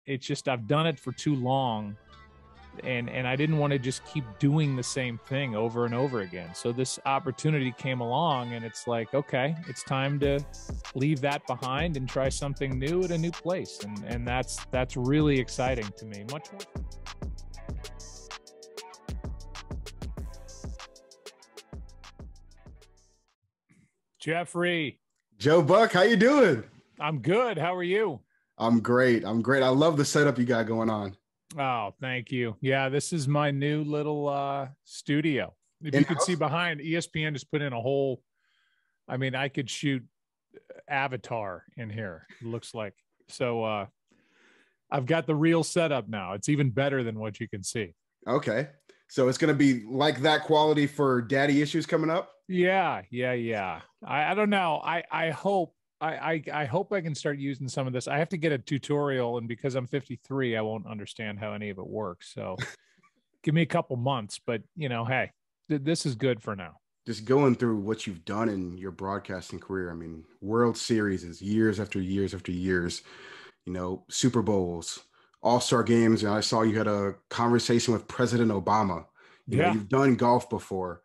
it's just I've done it for too long, and I didn't want to just keep doing the same thing over and over again. So this opportunity came along, and it's like, okay, it's time to leave that behind and try something new at a new place, and that's really exciting to me. Much more. Jeffrey. Joe Buck, how you doing? I'm good. How are you? I'm great. I love the setup you got going on. Oh, thank you. Yeah, this is my new little studio. If you could see behind, ESPN just put in a whole, I mean, I could shoot Avatar in here, it looks like. So I've got the real setup now. It's even better than what you can see. Okay. So it's going to be like that quality for daddy issues coming up? Yeah. I don't know. I hope I hope I can start using some of this. I have to get a tutorial, and because I'm 53, I won't understand how any of it works. So give me a couple months, but hey, this is good for now. Just going through what you've done in your broadcasting career. I mean, World Series is years after years after years, Super Bowls, All-Star Games. And I saw you had a conversation with President Obama. You've done golf before,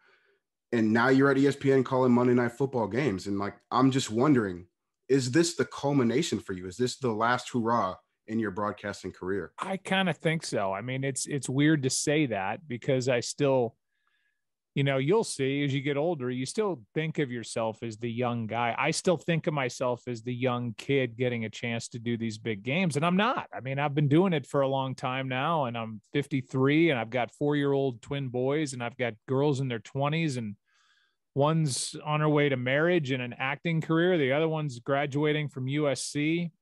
and now you're at ESPN calling Monday Night Football games. And I'm just wondering, is this the culmination for you? Is this the last hurrah in your broadcasting career? I kind of think so. I mean, it's weird to say that because I still, you'll see as you get older, you still think of yourself as the young guy. I still think of myself as the young kid getting a chance to do these big games. And I'm not. I mean, I've been doing it for a long time now, and I'm 53, and I've got 4-year-old twin boys, and I've got girls in their 20s, and one's on her way to marriage and an acting career. The other one's graduating from USC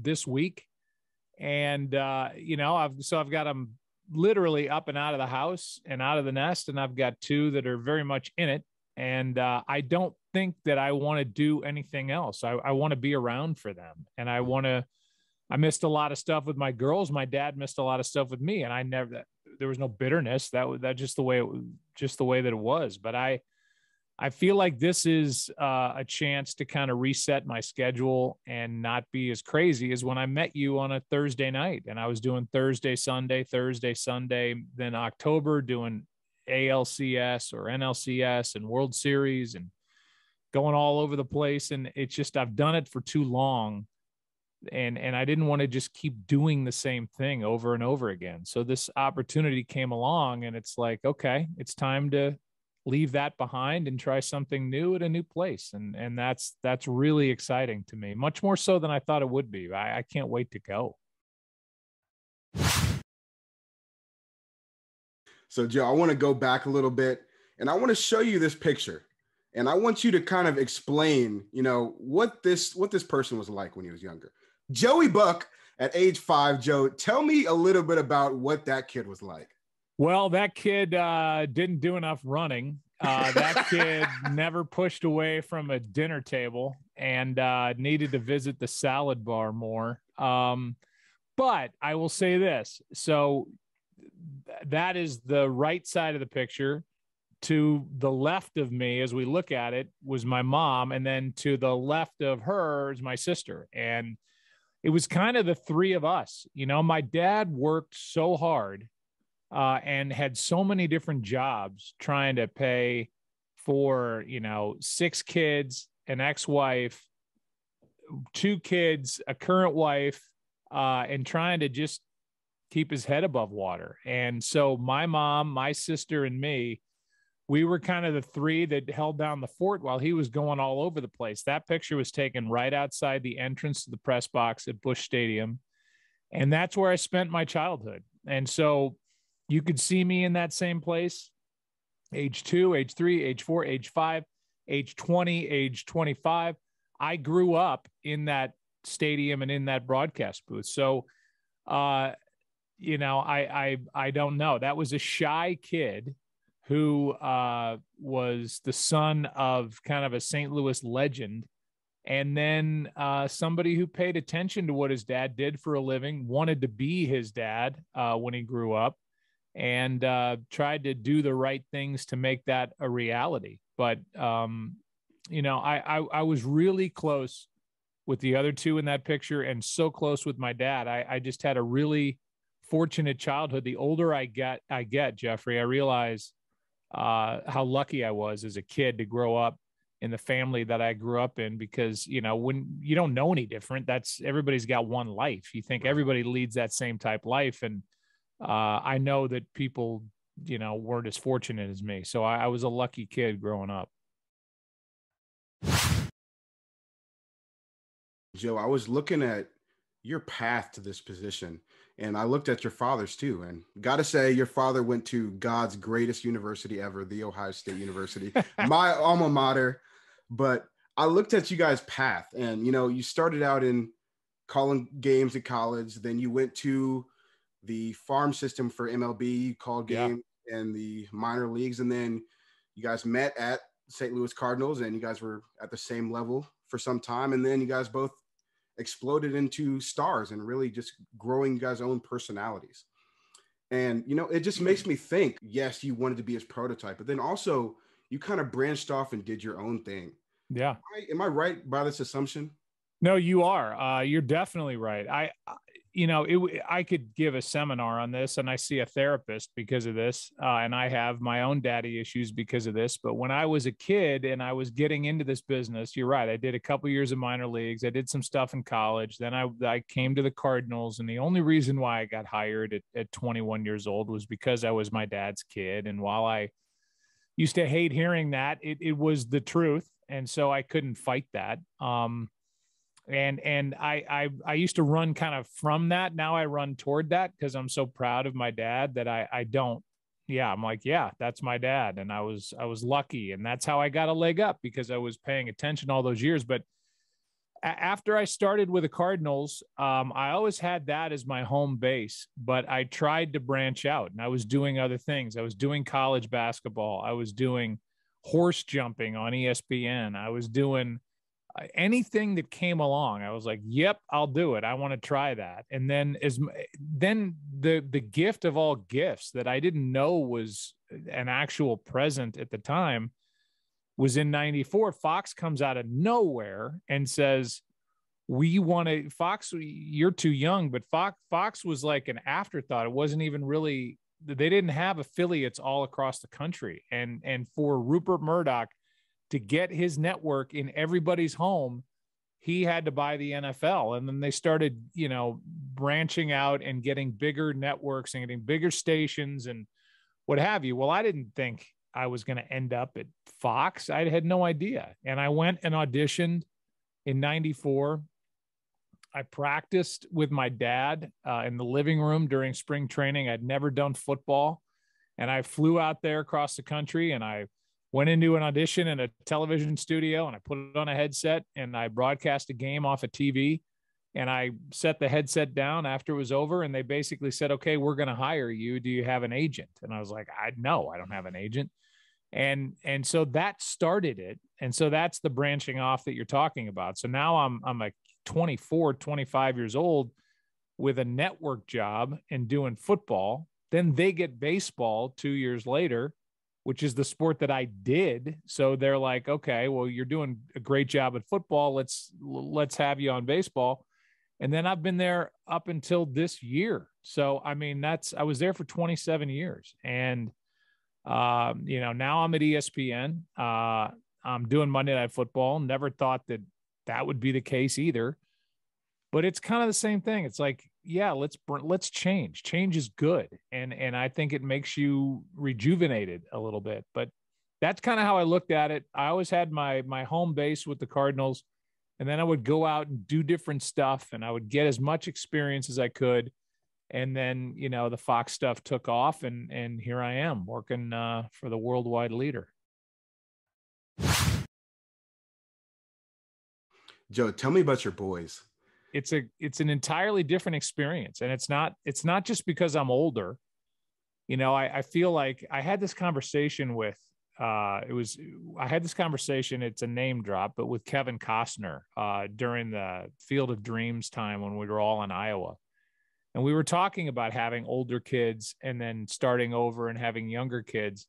this week. And, I've got them literally up and out of the house and out of the nest. And I've got 2 that are very much in it. And I don't think that I want to do anything else. I want to be around for them. And I missed a lot of stuff with my girls. My dad missed a lot of stuff with me. And there was no bitterness. That just the way that it was. But I feel like this is a chance to kind of reset my schedule and not be as crazy as when I met you on a Thursday night. And I was doing Thursday, Sunday, then October doing ALCS or NLCS and World Series and going all over the place. And it's just, I've done it for too long. And I didn't want to just keep doing the same thing over and over again. So this opportunity came along, and it's like, okay, it's time to leave that behind and try something new at a new place. And that's really exciting to me, much more so than I thought it would be. I can't wait to go. So Joe, I want to go back a little bit, and I want to show you this picture, and I want you to kind of explain, what this person was like when he was younger. Joey Buck at age 5. Joe, tell me a little bit about what that kid was like. Well, that kid didn't do enough running. That kid never pushed away from a dinner table and needed to visit the salad bar more. But I will say this. So that is the right side of the picture. To the left of me, as we look at it, was my mom. And then to the left of her is my sister. And it was kind of the 3 of us. My dad worked so hard and had so many different jobs trying to pay for, 6 kids, an ex-wife, 2 kids, a current wife, and trying to just keep his head above water. And so my mom, my sister, and me, we were kind of the 3 that held down the fort while he was going all over the place. That picture was taken right outside the entrance to the press box at Busch Stadium. And that's where I spent my childhood. And so you could see me in that same place, age 2, age 3, age 4, age 5, age 20, age 25. I grew up in that stadium and in that broadcast booth. So, I don't know. That was a shy kid who was the son of kind of a St. Louis legend, and then somebody who paid attention to what his dad did for a living, wanted to be his dad when he grew up, and tried to do the right things to make that a reality. But, I was really close with the other two in that picture and so close with my dad. I just had a really fortunate childhood. The older I get, Jeffrey, I realize how lucky I was as a kid to grow up in the family that I grew up in, because, you know, when you don't know any different, that's everybody's got one life. You think everybody leads that same type life. And I know that people, you know, weren't as fortunate as me. So I was a lucky kid growing up. Joe, I was looking at your path to this position, and I looked at your father's too. And got to say, your father went to God's greatest university ever, the Ohio State University, my alma mater. But I looked at you guys' path, and, you know, you started out in calling games at college. Then you went to the farm system for MLB, you called games in the minor leagues. And then you guys met at St. Louis Cardinals, and you guys were at the same level for some time. And then you guys both exploded into stars and really just growing you guys' own personalities. And, you know, it just makes me think, yes, you wanted to be his prototype, but then also you kind of branched off and did your own thing. Yeah. Am I right by this assumption? No, you are. You're definitely right. I could give a seminar on this, and I see a therapist because of this. And I have my own daddy issues because of this. But when I was a kid and I was getting into this business, you're right. I did a couple years of minor leagues. I did some stuff in college. Then I came to the Cardinals. And the only reason why I got hired at 21 years old was because I was my dad's kid. And while I used to hate hearing that, it was the truth. And so I couldn't fight that. And I used to run kind of from that. Now I run toward that because I'm so proud of my dad that I don't. Yeah, I'm like, yeah, that's my dad. And I was lucky. And that's how I got a leg up, because I was paying attention all those years. But after I started with the Cardinals, I always had that as my home base, but I tried to branch out, and I was doing other things. I was doing college basketball. I was doing horse jumping on ESPN. I was doing anything that came along. I was like, yep, I'll do it. I want to try that. And then the gift of all gifts that I didn't know was an actual present at the time was in 94. Fox comes out of nowhere and says, we want to, Fox, you're too young, but Fox was like an afterthought. It wasn't even really, they didn't have affiliates all across the country. And for Rupert Murdoch to get his network in everybody's home, he had to buy the NFL. And then they started, you know, branching out and getting bigger networks and getting bigger stations and what have you. Well, I didn't think I was going to end up at Fox. I had no idea. And I went and auditioned in 94. I practiced with my dad in the living room during spring training. I'd never done football. And I flew out there across the country, and I went into an audition in a television studio, and I put it on a headset, and I broadcast a game off a TV, and I set the headset down after it was over. And they basically said, okay, we're going to hire you. Do you have an agent? And I was like, no, I don't have an agent. And so that started it. And so that's the branching off that you're talking about. So now I'm like 24, 25 years old with a network job and doing football. Then they get baseball 2 years later, which is the sport that I did. So they're like, okay, well, you're doing a great job at football. Let's have you on baseball. And then I've been there up until this year. So, I mean, I was there for 27 years. And, you know, now I'm at ESPN. I'm doing Monday Night Football. Never thought that would be the case either. But it's kind of the same thing. It's like, yeah, let's change. Change is good. And I think it makes you rejuvenated a little bit. But that's kind of how I looked at it. I always had my home base with the Cardinals, and then I would go out and do different stuff, and I would get as much experience as I could. And then, you know, the Fox stuff took off, and here I am working for the worldwide leader. Joe, tell me about your boys. It's an entirely different experience. And it's not just because I'm older. You know, I feel like I had this conversation with, it's a name drop, but with Kevin Costner during the Field of Dreams time when we were all in Iowa. And we were talking about having older kids and then starting over and having younger kids.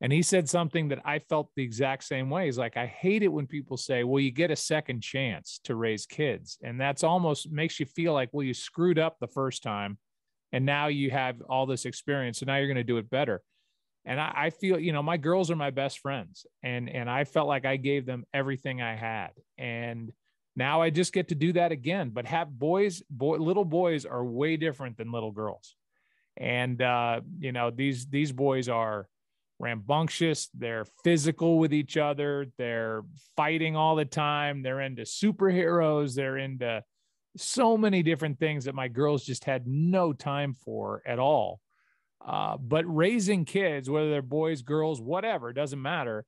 And he said something that I felt the exact same way. He's like, I hate it when people say, well, you get a second chance to raise kids. And that's almost makes you feel like, well, you screwed up the first time and now you have all this experience. So now you're going to do it better. And I feel, my girls are my best friends, and I felt like I gave them everything I had. And now I just get to do that again, but have little boys are way different than little girls. And, these boys are rambunctious. They're physical with each other. They're fighting all the time. They're into superheroes. They're into so many different things that my girls just had no time for at all. But raising kids, whether they're boys, girls, whatever, it doesn't matter.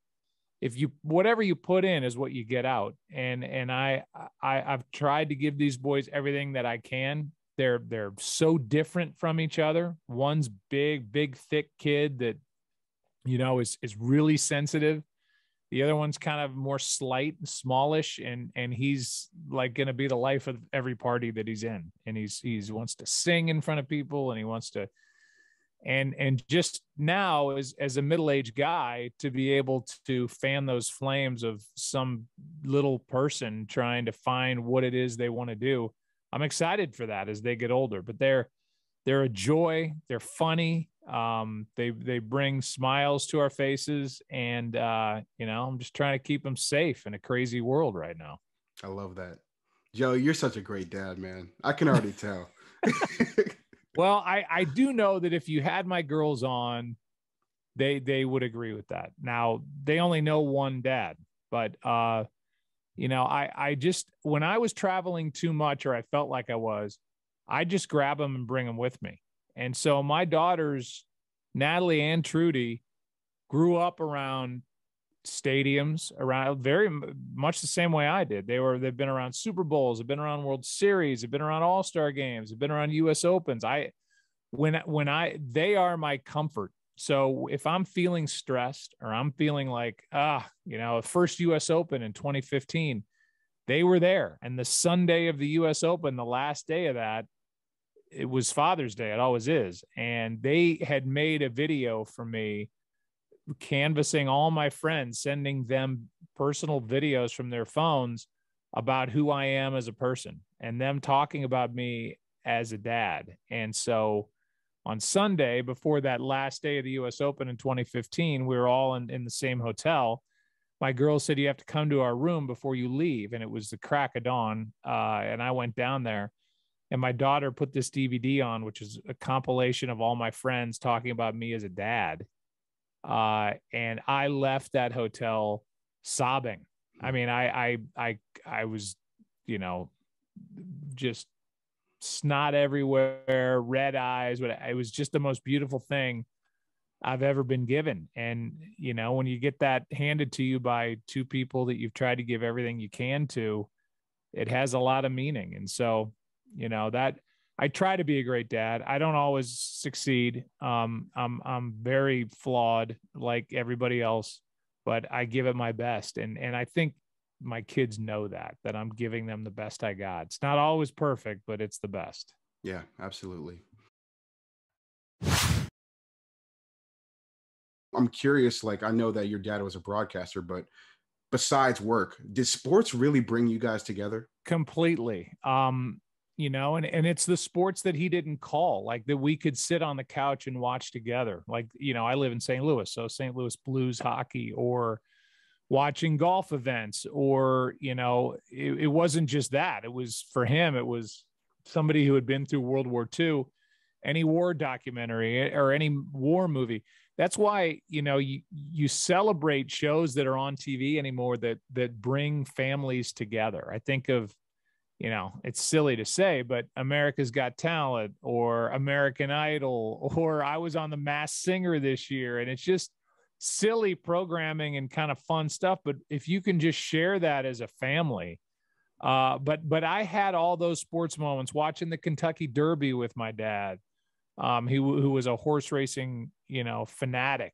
Whatever you put in is what you get out. And I've tried to give these boys everything that I can. They're so different from each other. One's big, thick kid that, is really sensitive. The other one's kind of more slight, smallish, and he's like going to be the life of every party that he's in. And he wants to sing in front of people, and he wants to, and just now as a middle-aged guy, to be able to fan those flames of some little person trying to find what it is they want to do. I'm excited for that as they get older, but they're a joy. They're funny. They bring smiles to our faces, and I'm just trying to keep them safe in a crazy world right now. I love that. Joe, you're such a great dad, man. I can already tell. Well, I do know that if you had my girls on, they would agree with that. Now, they only know one dad, but I just, when I was traveling too much, or I felt like I just grab them and bring them with me. And so my daughters, Natalie and Trudy, grew up around stadiums, around very much the same way I did. They've been around Super Bowls, they've been around World Series, they've been around All-Star Games, they've been around US Opens. They are my comfort. So if I'm feeling stressed, or I'm feeling like, first US Open in 2015, they were there. And the Sunday of the US Open, the last day of that, it was Father's Day. It always is. And they had made a video for me, canvassing all my friends, sending them personal videos from their phones about who I am as a person, and them talking about me as a dad. And so on Sunday, before that last day of the US Open in 2015, we were all in the same hotel. My girl said, you have to come to our room before you leave. And it was the crack of dawn. And I went down there, and my daughter put this DVD on, which is a compilation of all my friends talking about me as a dad. And I left that hotel sobbing. I mean, I was, just snot everywhere, red eyes, but it was just the most beautiful thing I've ever been given. And, when you get that handed to you by two people that you've tried to give everything you can to, it has a lot of meaning. And so, that I try to be a great dad. I don't always succeed. I'm very flawed like everybody else, but I give it my best. And I think my kids know that I'm giving them the best I got. It's not always perfect, but it's the best. Yeah, absolutely. I'm curious, like, I know that your dad was a broadcaster, but besides work, did sports really bring you guys together? Completely. And it's the sports that he didn't call, like that we could sit on the couch and watch together. Like, I live in St. Louis, so St. Louis Blues hockey, or watching golf events, or, it wasn't just that. It was, for him, it was somebody who had been through World War II, any war documentary or any war movie. That's why, you celebrate shows that are on TV anymore that bring families together. I think of, it's silly to say, but America's Got Talent, or American Idol, or I was on The Masked Singer this year, and it's just silly programming and kind of fun stuff. But if you can just share that as a family, but I had all those sports moments watching the Kentucky Derby with my dad, who was a horse racing, fanatic,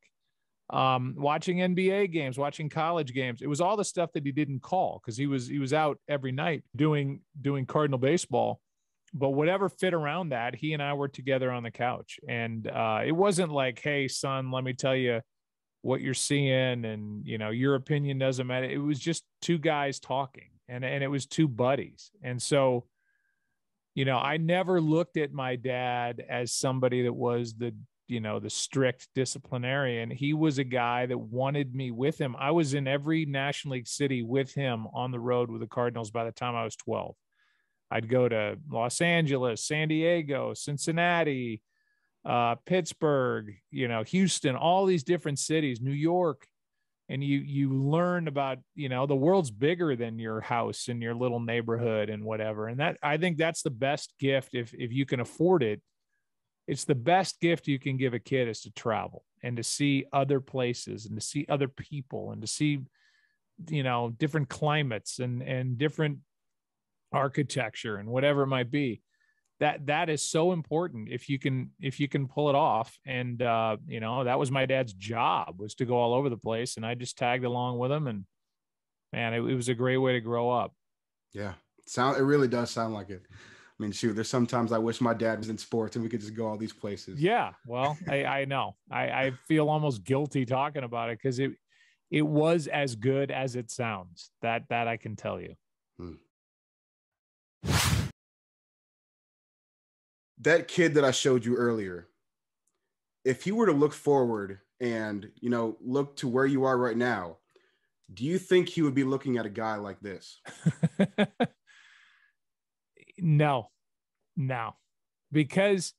watching NBA games, watching college games. It was all the stuff that he didn't call, because he was out every night doing Cardinal baseball. But whatever fit around that, he and I were together on the couch. And it wasn't like, hey, son, let me tell you what you're seeing, and, you know, your opinion doesn't matter. It was just two guys talking, and it was two buddies. And so, you know, I never looked at my dad as somebody that was the, you know, the strict disciplinarian. He was a guy that wanted me with him. I was in every National League city with him on the road with the Cardinals by the time I was 12. I'd go to Los Angeles, San Diego, Cincinnati, Pittsburgh, you know, Houston, all these different cities, New York. And you learn about, you know, the world's bigger than your house and your little neighborhood and whatever. And that, I think that's the best gift. If you can afford it, it's the best gift you can give a kid, is to travel and to see other places and to see other people and to see, you know, different climates and different architecture and whatever it might be. That is so important if you can pull it off. And you know, that was my dad's job, was to go all over the place, and I just tagged along with him. And man, it was a great way to grow up. Yeah, it really does sound like it. I mean, shoot, there's sometimes I wish my dad was in sports and we could just go all these places. Yeah, well, I know. I feel almost guilty talking about it, because it was as good as it sounds. That I can tell you. That kid that I showed you earlier, if he were to look forward and, you know, look to where you are right now, do you think he would be looking at a guy like this? No, because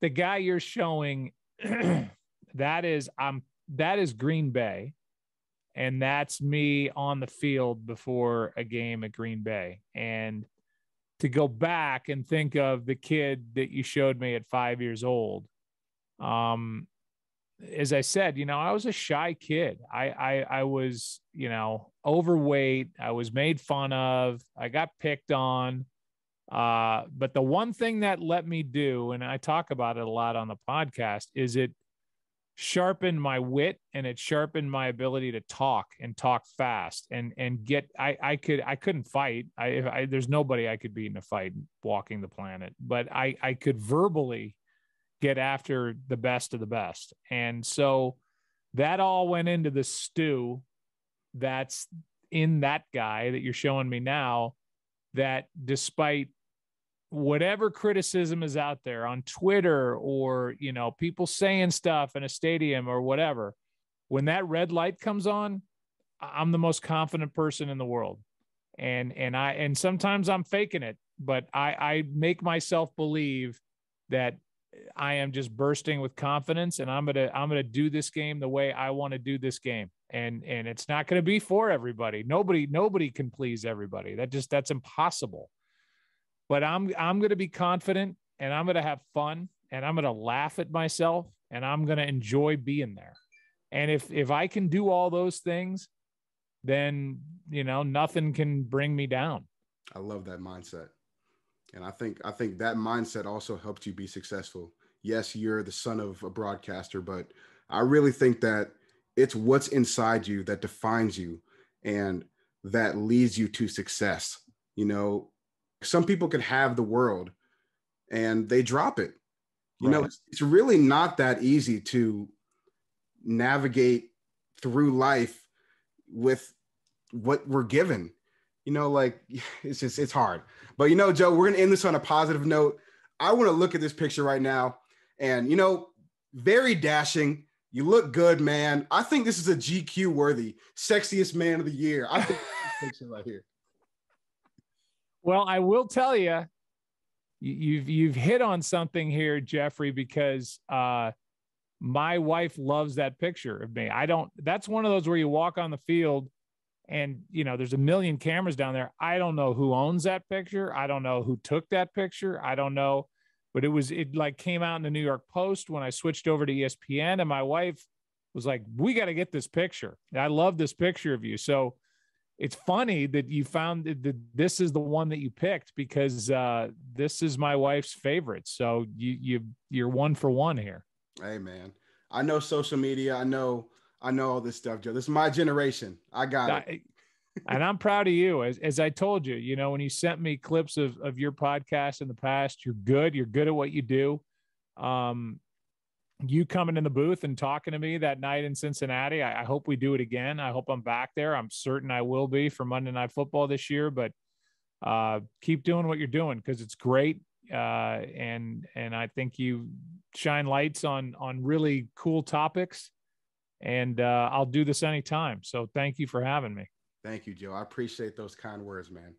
the guy you're showing, that is Green Bay, and that's me on the field before a game at Green Bay. And to go back and think of the kid that you showed me at 5 years old, as I said, you know, I was a shy kid. I was, you know, overweight. I was made fun of. I got picked on. But the one thing that let me do, and I talk about it a lot on the podcast, is it sharpened my wit, and it sharpened my ability to talk fast and get, I couldn't fight. There's nobody I could beat in a fight walking the planet, but I could verbally get after the best of the best. And so that all went into the stew that's in that guy that you're showing me now, that despite whatever criticism is out there on Twitter, or, you know, people saying stuff in a stadium or whatever, when that red light comes on, I'm the most confident person in the world. And sometimes I'm faking it, but I make myself believe that I am just bursting with confidence, and I'm going to do this game the way I want to do this game. And it's not going to be for everybody. Nobody can please everybody. That's impossible. But I'm going to be confident, and I'm going to have fun, and I'm going to laugh at myself, and I'm going to enjoy being there. And if I can do all those things, then, you know, nothing can bring me down. I love that mindset. And I think that mindset also helped you be successful. Yes, you're the son of a broadcaster, but I really think that it's what's inside you that defines you and that leads you to success. You know, some people can have the world and they drop it. You know, it's really not that easy to navigate through life with what we're given. You know, like, it's hard. But, you know, Joe, we're going to end this on a positive note. I want to look at this picture right now, and, you know, very dashing. You look good, man. I think this is a GQ worthy sexiest man of the year. I think this picture right here. Well, I will tell you, you've hit on something here, Jeffrey, because my wife loves that picture of me. That's one of those where you walk on the field and, you know, there's a million cameras down there. I don't know who owns that picture. I don't know who took that picture. I don't know, but it like came out in the New York Post when I switched over to ESPN, and my wife was like, we got to get this picture. I love this picture of you. So it's funny that you found that this is the one that you picked, because this is my wife's favorite. So you're one for one here. Hey, man, I know social media. I know all this stuff, Joe. This is my generation. I got it. And I'm proud of you. As I told you, you know, when you sent me clips of your podcast in the past, you're good. You're good at what you do. you coming in the booth and talking to me that night in Cincinnati. I hope we do it again. I hope I'm back there. I'm certain I will be for Monday Night Football this year, but keep doing what you're doing because it's great. And I think you shine lights on really cool topics, and I'll do this anytime. So thank you for having me. Thank you, Joe. I appreciate those kind words, man.